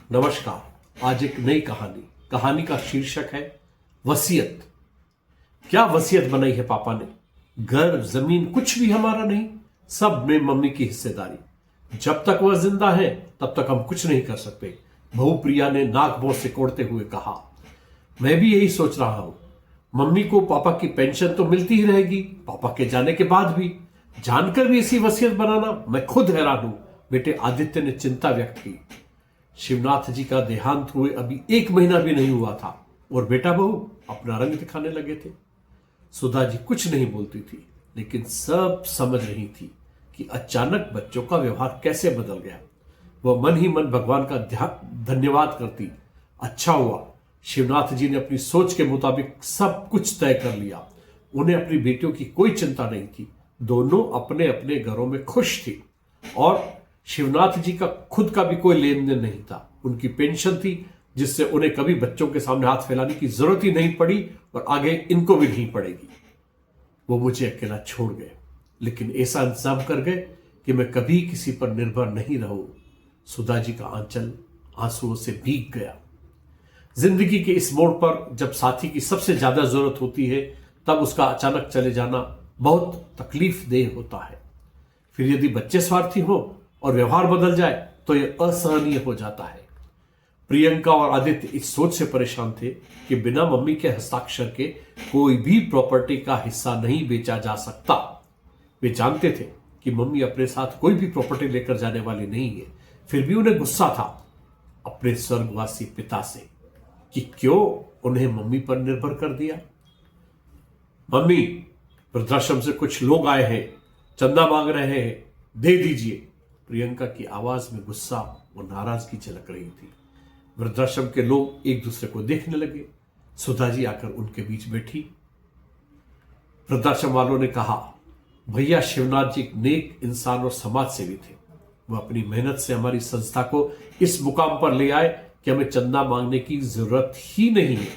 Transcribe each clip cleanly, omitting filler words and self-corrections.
नमस्कार। आज एक नई कहानी का शीर्षक है वसीयत। क्या वसीयत बनाई है पापा ने? घर जमीन कुछ भी हमारा नहीं, सब में मम्मी की हिस्सेदारी। जब तक वह जिंदा है तब तक हम कुछ नहीं कर सकते, बहू प्रिया ने नाक भौं सिकोड़ते हुए कहा। मैं भी यही सोच रहा हूं। मम्मी को पापा की पेंशन तो मिलती ही रहेगी, पापा के जाने के बाद भी। जानकर भी ऐसी वसीयत बनाना, मैं खुद हैरान हूं, बेटे आदित्य ने चिंता व्यक्त की। शिवनाथ जी का देहांत हुए अभी 1 महीना भी नहीं हुआ था और बेटा बहू अपना रंग दिखाने लगे थे। सुधा जी कुछ नहीं बोलती थी, लेकिन सब समझ रही थी कि अचानक बच्चों का व्यवहार कैसे बदल गया। वह मन ही मन भगवान का धन्यवाद करती। अच्छा हुआ शिवनाथ जी ने अपनी सोच के मुताबिक सब कुछ तय कर लिया। उन्हें अपनी बेटियों की कोई चिंता नहीं थी, दोनों अपने अपने घरों में खुश थी और शिवनाथ जी का खुद का भी कोई लेन देन नहीं था। उनकी पेंशन थी, जिससे उन्हें कभी बच्चों के सामने हाथ फैलाने की जरूरत ही नहीं पड़ी और आगे इनको भी नहीं पड़ेगी। वो मुझे अकेला छोड़ गए, लेकिन ऐसा इंतजाम कर गए कि मैं कभी किसी पर निर्भर नहीं रहूं। सुधा जी का आंचल आंसुओं से भीग गया। जिंदगी के इस मोड़ पर जब साथी की सबसे ज्यादा जरूरत होती है, तब उसका अचानक चले जाना बहुत तकलीफ देह होता है। फिर यदि बच्चे स्वार्थी हो और व्यवहार बदल जाए तो यह असहनीय हो जाता है। प्रियंका और आदित्य इस सोच से परेशान थे कि बिना मम्मी के हस्ताक्षर के कोई भी प्रॉपर्टी का हिस्सा नहीं बेचा जा सकता। वे जानते थे कि मम्मी अपने साथ कोई भी प्रॉपर्टी लेकर जाने वाली नहीं है, फिर भी उन्हें गुस्सा था अपने स्वर्गवासी पिता से कि क्यों उन्हें मम्मी पर निर्भर कर दिया। मम्मी, वृद्धाश्रम से कुछ लोग आए हैं, चंदा मांग रहे हैं, दे दीजिए। प्रियंका की आवाज में गुस्सा और नाराजगी झलक रही थी। वृद्धाश्रम के लोग एक दूसरे को देखने लगे। सुधा जी आकर उनके बीच बैठी। वृद्धाश्रम वालों ने कहा, भैया शिवनाथ जी एक नेक इंसान और समाज सेवी थे। वह अपनी मेहनत से हमारी संस्था को इस मुकाम पर ले आए कि हमें चंदा मांगने की जरूरत ही नहीं है।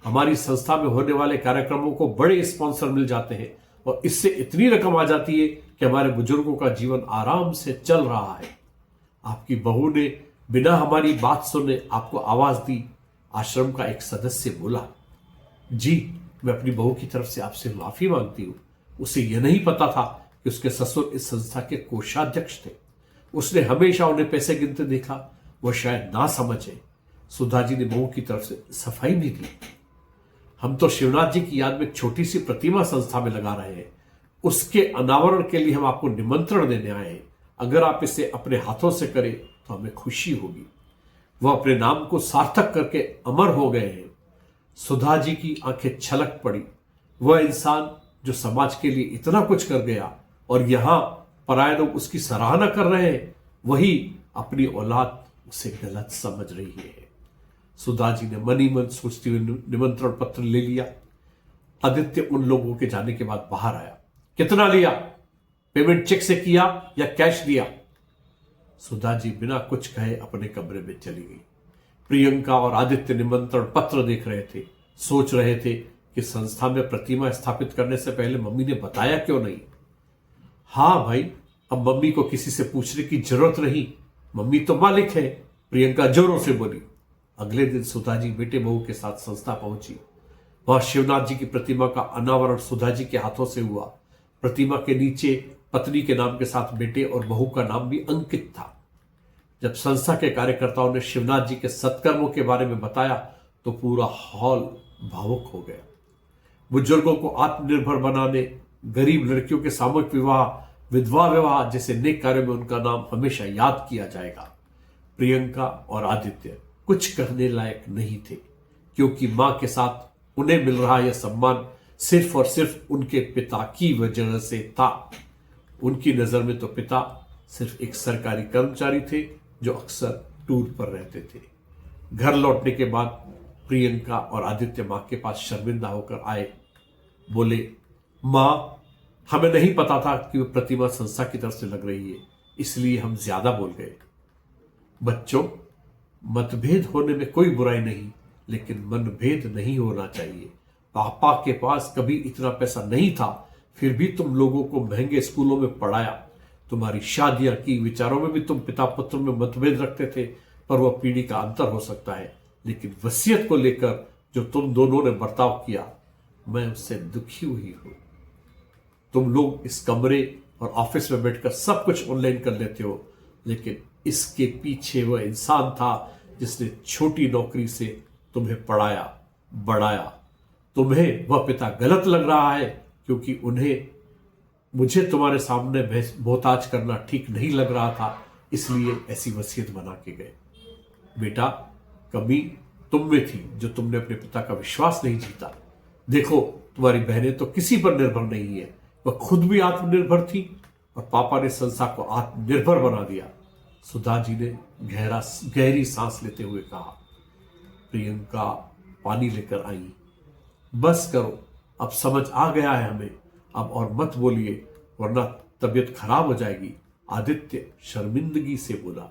हमारी संस्था में होने वाले कार्यक्रमों को बड़े स्पॉन्सर मिल जाते हैं और इससे इतनी रकम आ जाती है कि हमारे बुजुर्गों का जीवन आराम से चल रहा है। आपकी बहू ने बिना हमारी बात सुने आपको आवाज दी। आश्रम का एक सदस्य बोला, जी मैं अपनी बहू की तरफ से आपसे माफी मांगती हूं। उसे यह नहीं पता था कि उसके ससुर इस संस्था के कोषाध्यक्ष थे। उसने हमेशा उन्हें पैसे गिनते देखा, वह शायद ना समझे। सुधा जी ने बहू की तरफ से सफाई भी दी। हम तो शिवनाथ जी की याद में एक छोटी सी प्रतिमा संस्था में लगा रहे हैं, उसके अनावरण के लिए हम आपको निमंत्रण देने आए हैं। अगर आप इसे अपने हाथों से करें तो हमें खुशी होगी। वह अपने नाम को सार्थक करके अमर हो गए हैं। सुधा जी की आंखें छलक पड़ी। वह इंसान जो समाज के लिए इतना कुछ कर गया और यहां पराये लोग उसकी सराहना कर रहे हैं, वही अपनी औलाद उसे गलत समझ रही है। सुधा जी ने मन ही मन सोचती हुई निमंत्रण पत्र ले लिया। आदित्य उन लोगों के जाने के बाद बाहर आया। कितना लिया? पेमेंट चेक से किया या कैश दिया? सुधा जी बिना कुछ कहे अपने कमरे में चली गई। प्रियंका और आदित्य निमंत्रण पत्र देख रहे थे, सोच रहे थे कि संस्था में प्रतिमा स्थापित करने से पहले मम्मी ने बताया क्यों नहीं। हाँ भाई, अब मम्मी को किसी से पूछने की जरूरत नहीं, मम्मी तो मालिक है, प्रियंका जोरों से बोली। अगले दिन सुधा जी बेटे बहू के साथ संस्था पहुंची। वहां शिवनाथ जी की प्रतिमा का अनावरण सुधा जी के हाथों से हुआ। प्रतिमा के नीचे पत्नी के नाम के साथ बेटे और बहू का नाम भी अंकित था। जब संस्था के कार्यकर्ताओं ने शिवनाथ जी के सत्कर्मों के बारे में बताया तो पूरा हॉल भावुक हो गया। बुजुर्गों को आत्मनिर्भर बनाने, गरीब लड़कियों के सामूहिक विवाह, विधवा विवाह जैसे नेक कार्यों में उनका नाम हमेशा याद किया जाएगा। प्रियंका और आदित्य कुछ कहने लायक नहीं थे, क्योंकि मां के साथ उन्हें मिल रहा यह सम्मान सिर्फ और सिर्फ उनके पिता की वजह से था। उनकी नजर में तो पिता सिर्फ एक सरकारी कर्मचारी थे जो अक्सर टूर पर रहते थे। घर लौटने के बाद प्रियंका और आदित्य मां के पास शर्मिंदा होकर आए। बोले, मां, हमें नहीं पता था कि वह प्रतिमा संस्था की तरफ से लग रही है, इसलिए हम ज्यादा बोल गए। बच्चों, मतभेद होने में कोई बुराई नहीं, लेकिन मनभेद नहीं होना चाहिए। पापा के पास कभी इतना पैसा नहीं था, फिर भी तुम लोगों को महंगे स्कूलों में पढ़ाया। तुम्हारी शादियां की, विचारों में भी तुम पिता पुत्र में मतभेद रखते थे, पर वह पीढ़ी का अंतर हो सकता है, लेकिन वसीयत को लेकर जो तुम दोनों ने बर्ताव किया, मैं उससे दुखी हुई हूं। तुम लोग इस कमरे और ऑफिस में बैठकर सब कुछ ऑनलाइन कर लेते हो, लेकिन इसके पीछे वह इंसान था जिसने छोटी नौकरी से तुम्हें पढ़ाया, बढ़ाया। तुम्हें वह पिता गलत लग रहा है क्योंकि उन्हें मुझे तुम्हारे सामने मोहताज करना ठीक नहीं लग रहा था, इसलिए ऐसी वसीयत बना के गए। बेटा, कमी तुम में थी जो तुमने अपने पिता का विश्वास नहीं जीता। देखो, तुम्हारी बहनें तो किसी पर निर्भर नहीं है, वह खुद भी आत्मनिर्भर थी और पापा ने संसार को आत्मनिर्भर बना दिया। सुधा जी ने गहरी सांस लेते हुए कहा। प्रियंका पानी लेकर आई। बस करो, अब समझ आ गया है हमें, अब और मत बोलिए वरना तबीयत खराब हो जाएगी, आदित्य शर्मिंदगी से बोला।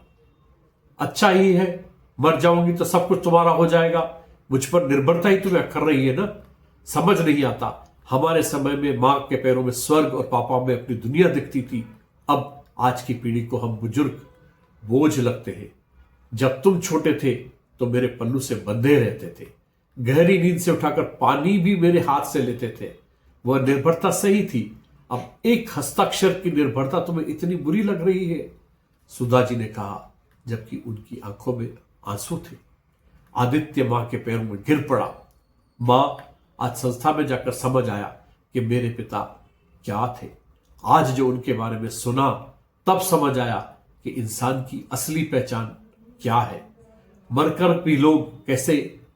अच्छा ही है, मर जाऊंगी तो सब कुछ तुम्हारा हो जाएगा, मुझ पर निर्भरता ही तुम्हें अखर रही है ना। समझ नहीं आता, हमारे समय में मां के पैरों में स्वर्ग और पापा में अपनी दुनिया दिखती थी, अब आज की पीढ़ी को हम बुजुर्ग बोझ लगते हैं। जब तुम छोटे थे तो मेरे पल्लू से बंधे रहते थे, गहरी नींद से उठाकर पानी भी मेरे हाथ से लेते थे। वह निर्भरता सही थी, अब एक हस्ताक्षर की निर्भरता तुम्हें इतनी बुरी लग रही है, सुधा जी ने कहा, जबकि उनकी आंखों में आंसू थे। आदित्य मां के पैरों में गिर पड़ा। मां, आज संस्था में जाकर समझ आया कि मेरे पिता क्या थे। आज जो उनके बारे में सुना तब समझ आया कि इंसान की असली पहचान क्या है। मरकर भी लोग कैसे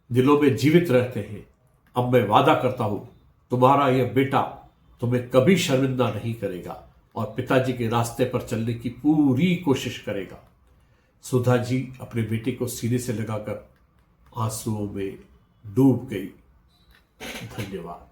दिलों में जीवित रहते हैं। अब मैं वादा करता हूं, तुम्हारा यह बेटा तुम्हें कभी शर्मिंदा नहीं करेगा और पिताजी के रास्ते पर चलने की पूरी कोशिश करेगा। सुधा जी अपने बेटे को सीने से लगाकर आंसुओं में डूब गई। धन्यवाद।